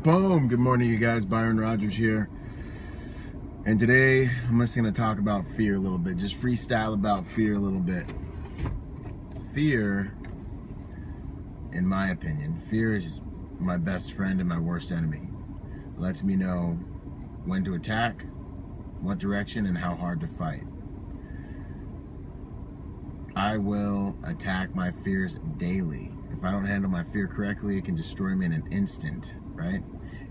Boom! Good morning, you guys. Byron Rogers here. And today, I'm just going to talk about fear a little bit. Just freestyle about fear a little bit. Fear, in my opinion, fear is my best friend and my worst enemy. It lets me know when to attack, what direction, and how hard to fight. I will attack my fears daily. If I don't handle my fear correctly, it can destroy me in an instant, right?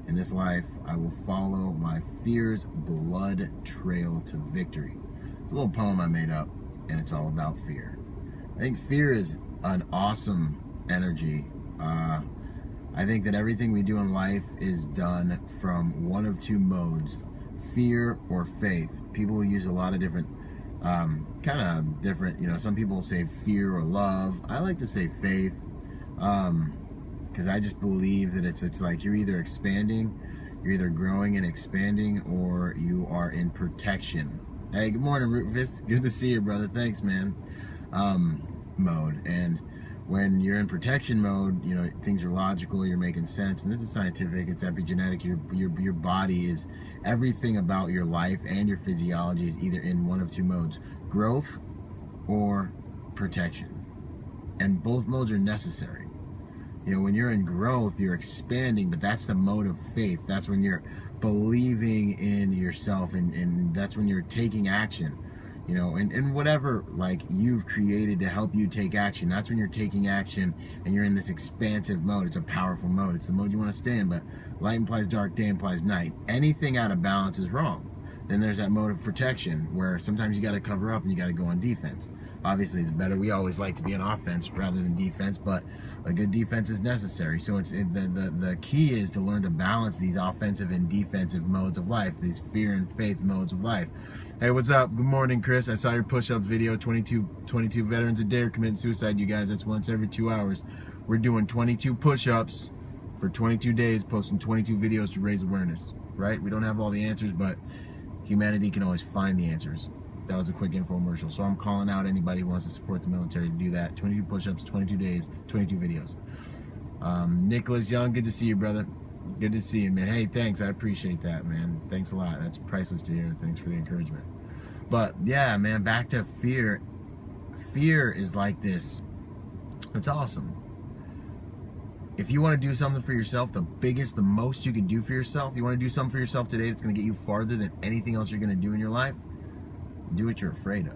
In this life, I will follow my fear's blood trail to victory. It's a little poem I made up, and it's all about fear. I think fear is an awesome energy. I think that everything we do in life is done from one of two modes, fear or faith. People use a lot of different, some people say fear or love. I like to say faith. Because I just believe that it's like you're either expanding, you're either growing and expanding, or you are in protection. Hey, good morning, Rufus. Good to see you, brother. Thanks, man. Mode. And when you're in protection mode, you know, things are logical, you're making sense, and this is scientific, it's epigenetic. Your body is, everything about your life and your physiology is either in one of two modes, growth or protection. And both modes are necessary. You know, when you're in growth, you're expanding, but that's the mode of faith. That's when you're believing in yourself, and that's when you're taking action, you know, and whatever, like, you've created to help you take action. That's when you're taking action, and you're in this expansive mode. It's a powerful mode. It's the mode you want to stay in, but light implies dark, day implies night. Anything out of balance is wrong. Then there's that mode of protection, where sometimes you got to cover up and you got to go on defense. Obviously, it's better. We always like to be on offense rather than defense, but a good defense is necessary. So the key is to learn to balance these offensive and defensive modes of life, these fear and faith modes of life. Hey, what's up? Good morning, Chris. I saw your push-up video. 22 veterans a day are committing suicide, you guys. That's once every 2 hours. We're doing 22 push-ups for 22 days, posting 22 videos to raise awareness, right? We don't have all the answers, but humanity can always find the answers. That was a quick infomercial. So I'm calling out anybody who wants to support the military to do that. 22 push-ups, 22 days, 22 videos. Nicholas Young, good to see you, brother. Good to see you, man. Hey, thanks. I appreciate that, man. Thanks a lot. That's priceless to hear. Thanks for the encouragement. But yeah, man, back to fear. Fear is like this. It's awesome. If you want to do something for yourself, the most you can do for yourself, you want to do something for yourself today that's going to get you farther than anything else you're going to do in your life, do what you're afraid of.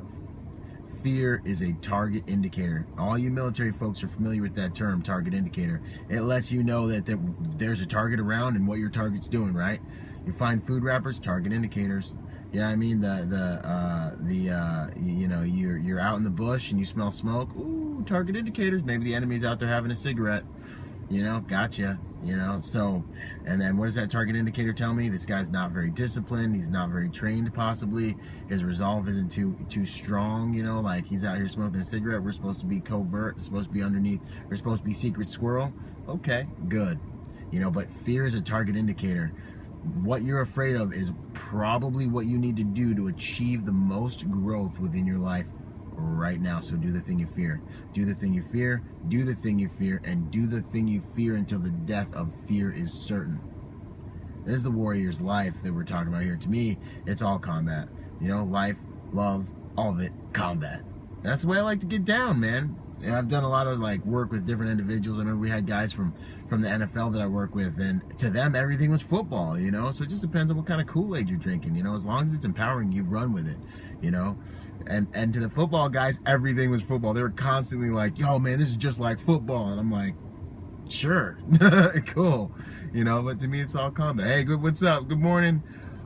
Fear is a target indicator. All you military folks are familiar with that term, target indicator. It lets you know that there's a target around and what your target's doing, right? You find food wrappers, target indicators. Yeah, I mean you're out in the bush and you smell smoke. Ooh, target indicators. Maybe the enemy's out there having a cigarette. You know, gotcha. You know, so, and then what does that target indicator tell me? This guy's not very disciplined. He's not very trained, possibly. His resolve isn't too strong, you know, like he's out here smoking a cigarette. We're supposed to be covert. We're supposed to be underneath. We're supposed to be secret squirrel. Okay, good. You know, but fear is a target indicator. What you're afraid of is probably what you need to do to achieve the most growth within your life right now. So do the thing you fear. Do the thing you fear, do the thing you fear, and do the thing you fear until the death of fear is certain. This is the warrior's life that we're talking about here. To me, it's all combat. You know, life, love, all of it, combat. That's the way I like to get down, man. And I've done a lot of like work with different individuals. I remember we had guys from the NFL that I work with, and to them everything was football, you know. So it just depends on what kind of Kool-Aid you're drinking, you know. As long as it's empowering you, run with it, you know. And to the football guys, everything was football. They were constantly like, yo, man, this is just like football. And I'm like, sure, cool, you know. But to me, it's all combat. Hey, good, what's up? Good morning,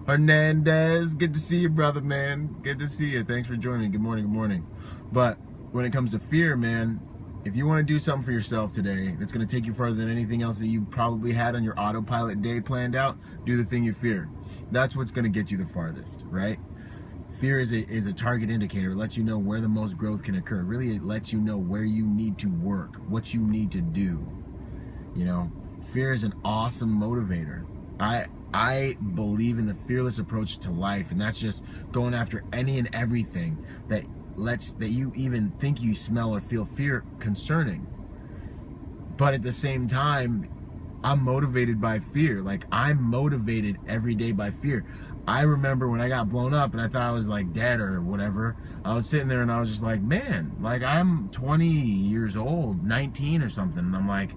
Hernandez. Good to see you, brother, man. Good to see you. Thanks for joining. Good morning, good morning. But when it comes to fear, man, if you want to do something for yourself today that's going to take you further than anything else that you probably had on your autopilot day planned out, do the thing you fear. That's what's going to get you the farthest, right? Fear is a target indicator. It lets you know where the most growth can occur. Really, it lets you know where you need to work, what you need to do. You know, fear is an awesome motivator. I believe in the fearless approach to life, and that's just going after any and everything that you even think you smell or feel fear concerning. But at the same time, I'm motivated by fear. Like, I'm motivated every day by fear. I remember when I got blown up and I thought I was like dead or whatever, I was sitting there and I was just like, man, like, I'm 20 years old, 19 or something, and I'm like,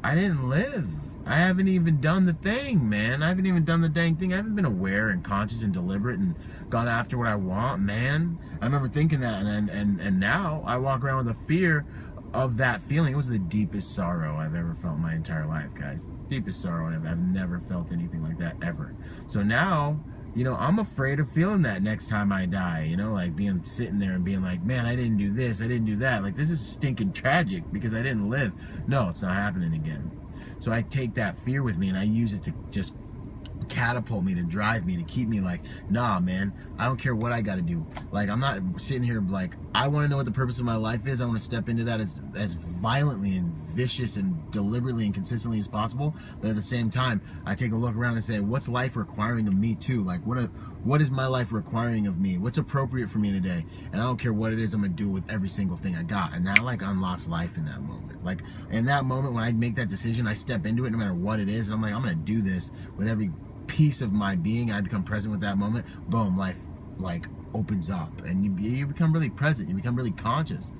I didn't live. I haven't even done the thing, man. I haven't even done the dang thing. I haven't been aware and conscious and deliberate and gone after what I want, man. I remember thinking that, and now I walk around with a fear of that feeling. It was the deepest sorrow I've ever felt in my entire life, guys. Deepest sorrow. I've never felt anything like that, ever. So now, you know, I'm afraid of feeling that next time I die, you know, like sitting there and being like, man, I didn't do this, I didn't do that. Like, this is stinking tragic because I didn't live. No, it's not happening again. So I take that fear with me and I use it to just catapult me, to drive me, to keep me like, nah, man, I don't care what I got to do. Like, I'm not sitting here like, I want to know what the purpose of my life is. I want to step into that as violently and vicious and deliberately and consistently as possible. But at the same time, I take a look around and say, what's life requiring of me too? Like, what is my life requiring of me? What's appropriate for me today? And I don't care what it is, I'm gonna do with every single thing I got. And that like unlocks life in that moment. Like, in that moment when I make that decision, I step into it no matter what it is, and I'm like, I'm gonna do this with every piece of my being. I become present with that moment. Boom, life like opens up, and you become really present. You become really conscious,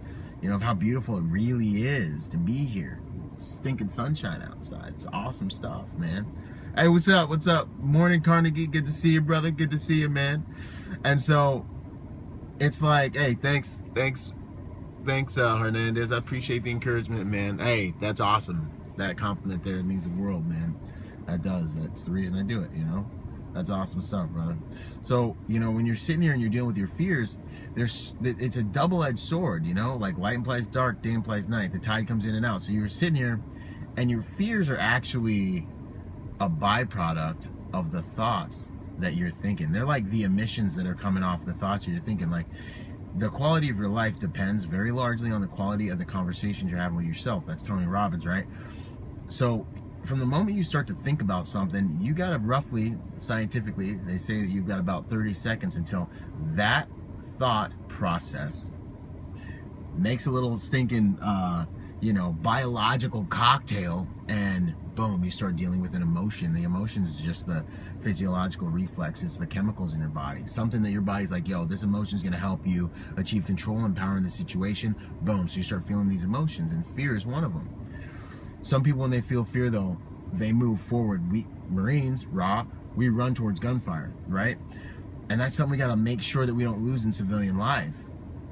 you know, of how beautiful it really is to be here. It's stinking sunshine outside. It's awesome stuff, man. Hey, what's up? What's up? Morning, Carnegie. Good to see you, brother. Good to see you, man. And so it's like, hey, thanks, Hernandez. I appreciate the encouragement, man. Hey, that's awesome. That compliment there means the world, man. That does. That's the reason I do it, you know? That's awesome stuff, brother. So, you know, when you're sitting here and you're dealing with your fears, it's a double-edged sword, you know? Like, light implies dark, day implies night. The tide comes in and out. So you're sitting here, and your fears are actually a byproduct of the thoughts that you're thinking. They're like the emissions that are coming off the thoughts that you're thinking. Like, the quality of your life depends very largely on the quality of the conversations you're having with yourself. That's Tony Robbins, right? So from the moment you start to think about something, you got to roughly, scientifically, they say that you've got about 30 seconds until that thought process makes a little stinking, you know, biological cocktail, and boom, you start dealing with an emotion. The emotion is just the physiological reflex. It's the chemicals in your body. Something that your body's like, yo, this emotion is going to help you achieve control and power in the situation. Boom, so you start feeling these emotions, and fear is one of them. Some people, when they feel fear, though, they move forward. We Marines, we run towards gunfire, right? And that's something we got to make sure that we don't lose in civilian life.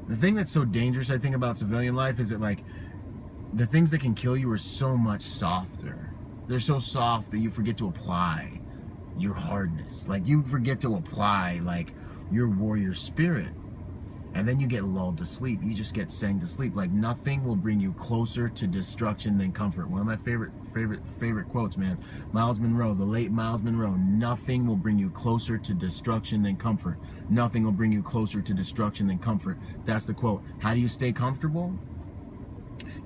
The thing that's so dangerous, I think, about civilian life is that, like, the things that can kill you are so much softer. They're so soft that you forget to apply your hardness. Like, you forget to apply, like, your warrior spirit. And then you get lulled to sleep. You just get sang to sleep. Like, nothing will bring you closer to destruction than comfort. One of my favorite quotes, man. Miles Monroe, the late Miles Monroe. Nothing will bring you closer to destruction than comfort. Nothing will bring you closer to destruction than comfort. That's the quote. How do you stay comfortable?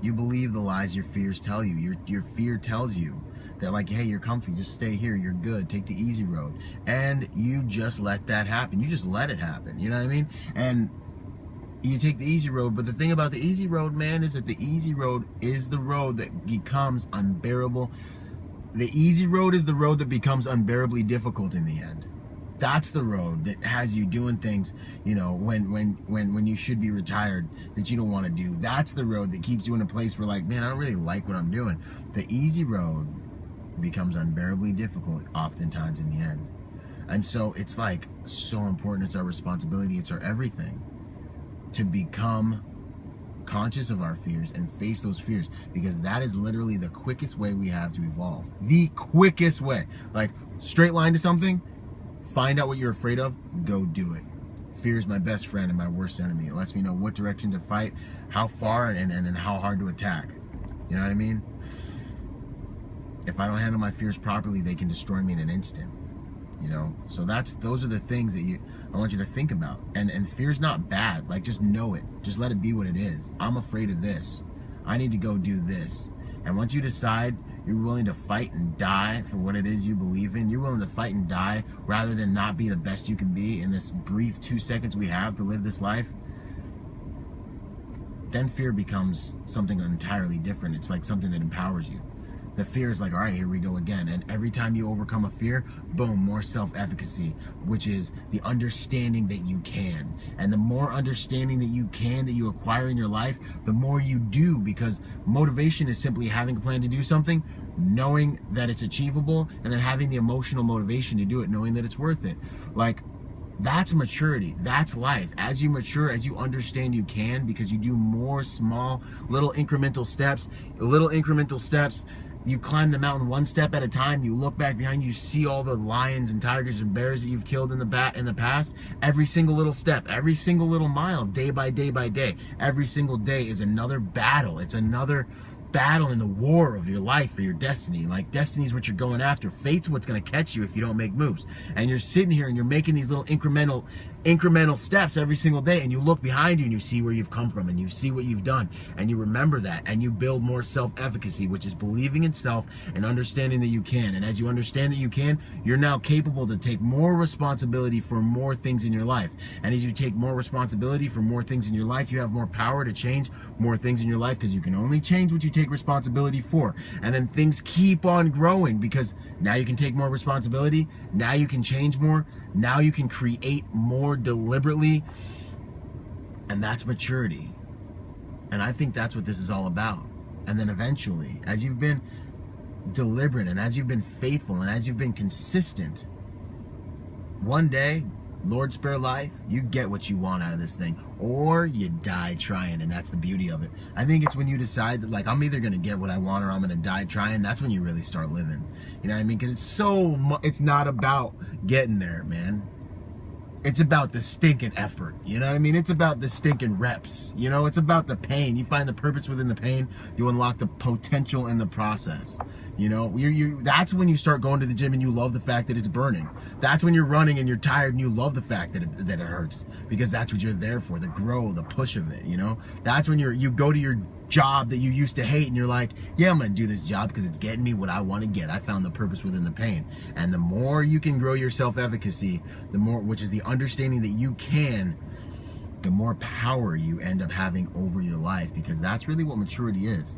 You believe the lies your fears tell you. Your fear tells you that, like, hey, you're comfy, just stay here, you're good, take the easy road. And you just let that happen. You just let it happen. You know what I mean? And you take the easy road, but the thing about the easy road, man, is that the easy road is the road that becomes unbearable. The easy road is the road that becomes unbearably difficult in the end. That's the road that has you doing things, you know, when you should be retired, that you don't want to do. That's the road that keeps you in a place where, like, man, I don't really like what I'm doing. The easy road becomes unbearably difficult oftentimes in the end. And so it's like so important. It's our responsibility. It's our everything to become conscious of our fears and face those fears, because that is literally the quickest way we have to evolve. The quickest way. Like, straight line to something, find out what you're afraid of, go do it. Fear is my best friend and my worst enemy. It lets me know what direction to fight, how far, and how hard to attack. You know what I mean? If I don't handle my fears properly, they can destroy me in an instant. You know, so those are the things that I want you to think about. And fear's not bad. Like, just know it. Just let it be what it is. I'm afraid of this. I need to go do this. And once you decide you're willing to fight and die for what it is you believe in, you're willing to fight and die rather than not be the best you can be in this brief 2 seconds we have to live this life, then fear becomes something entirely different. It's like something that empowers you. The fear is like, all right, here we go again. And every time you overcome a fear, boom, more self-efficacy, which is the understanding that you can. And the more understanding that you acquire in your life, the more you do, because motivation is simply having a plan to do something, knowing that it's achievable, and then having the emotional motivation to do it, knowing that it's worth it. Like, that's maturity. That's life. As you mature, as you understand you can, because you do more small, little incremental steps, you climb the mountain one step at a time. You look back behind you, see all the lions and tigers and bears that you've killed in the past. Every single little step, every single little mile, day by day by day. Every single day is another battle. It's another battle in the war of your life for your destiny. Like, destiny is what you're going after. Fate's what's going to catch you if you don't make moves. And you're sitting here and you're making these little incremental steps every single day, and you look behind you and you see where you've come from and you see what you've done, and you remember that, and you build more self-efficacy, which is believing in self and understanding that you can. And as you understand that you can, you're now capable to take more responsibility for more things in your life. And as you take more responsibility for more things in your life, you have more power to change more things in your life, because you can only change what you take responsibility for. And then things keep on growing, because now you can take more responsibility, now you can change more, now you can create more deliberately, and that's maturity. And I think that's what this is all about. And then eventually, as you've been deliberate and as you've been faithful and as you've been consistent, one day, Lord spare life, you get what you want out of this thing, or you die trying. And that's the beauty of it. I think it's when you decide that, like, I'm either going to get what I want or I'm going to die trying. That's when you really start living. You know what I mean? Because it's not about getting there, man. It's about the stinking effort. You know what I mean? It's about the stinking reps. You know, it's about the pain. You find the purpose within the pain. You unlock the potential in the process. You know, that's when you start going to the gym and you love the fact that it's burning. That's when you're running and you're tired and you love the fact that it hurts, because that's what you're there for, the grow, the push of it, you know? That's when you go to your job that you used to hate and you're like, yeah, I'm gonna do this job because it's getting me what I want to get. I found the purpose within the pain. And the more you can grow your self-efficacy, the more, which is the understanding that you can, the more power you end up having over your life, because that's really what maturity is.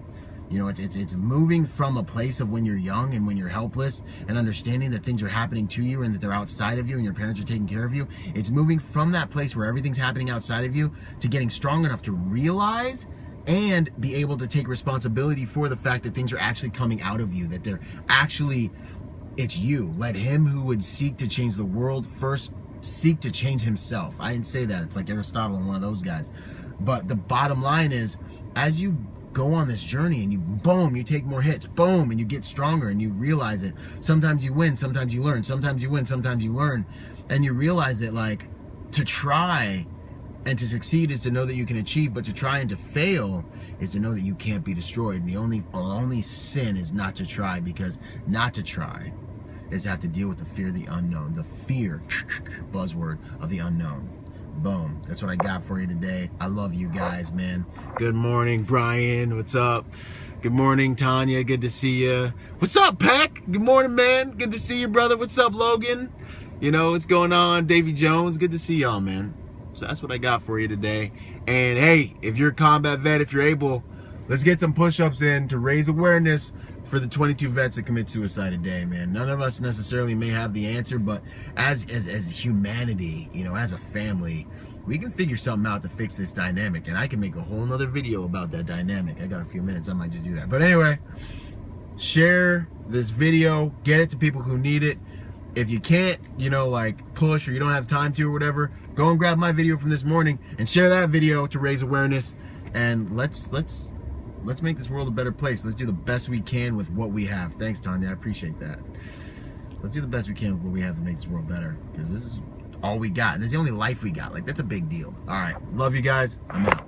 You know, it's moving from a place of when you're young and when you're helpless and understanding that things are happening to you and that they're outside of you and your parents are taking care of you. It's moving from that place where everything's happening outside of you to getting strong enough to realize and be able to take responsibility for the fact that things are actually coming out of you, that they're actually, it's you. Let him who would seek to change the world first seek to change himself. I didn't say that. It's like Aristotle and one of those guys. But the bottom line is, as you go on this journey and you boom, you take more hits, boom, and you get stronger and you realize it. Sometimes you win, sometimes you learn, sometimes you win, sometimes you learn, and you realize that, like, to try and to succeed is to know that you can achieve, but to try and to fail is to know that you can't be destroyed. And the only sin is not to try, because not to try is to have to deal with the fear of the unknown, the fear, buzzword, of the unknown. Boom. That's what I got for you today. I love you guys, man. Good morning, Brian. What's up? Good morning, Tanya. Good to see you. What's up, Peck? Good morning, man. Good to see you, brother. What's up, Logan? You know, what's going on? Davy Jones. Good to see y'all, man. So that's what I got for you today. And hey, if you're a combat vet, if you're able, let's get some push-ups in to raise awareness for the 22 vets that commit suicide a day, man. None of us necessarily may have the answer, but as humanity, you know, as a family, we can figure something out to fix this dynamic. And I can make a whole nother video about that dynamic. I got a few minutes, I might just do that. But anyway, share this video, get it to people who need it. If you can't, you know, like push, or you don't have time to or whatever, go and grab my video from this morning and share that video to raise awareness. And let's make this world a better place. Let's do the best we can with what we have. Thanks, Tanya. I appreciate that. Let's do the best we can with what we have to make this world better, because this is all we got. And this is the only life we got. Like, that's a big deal. All right. Love you guys. I'm out.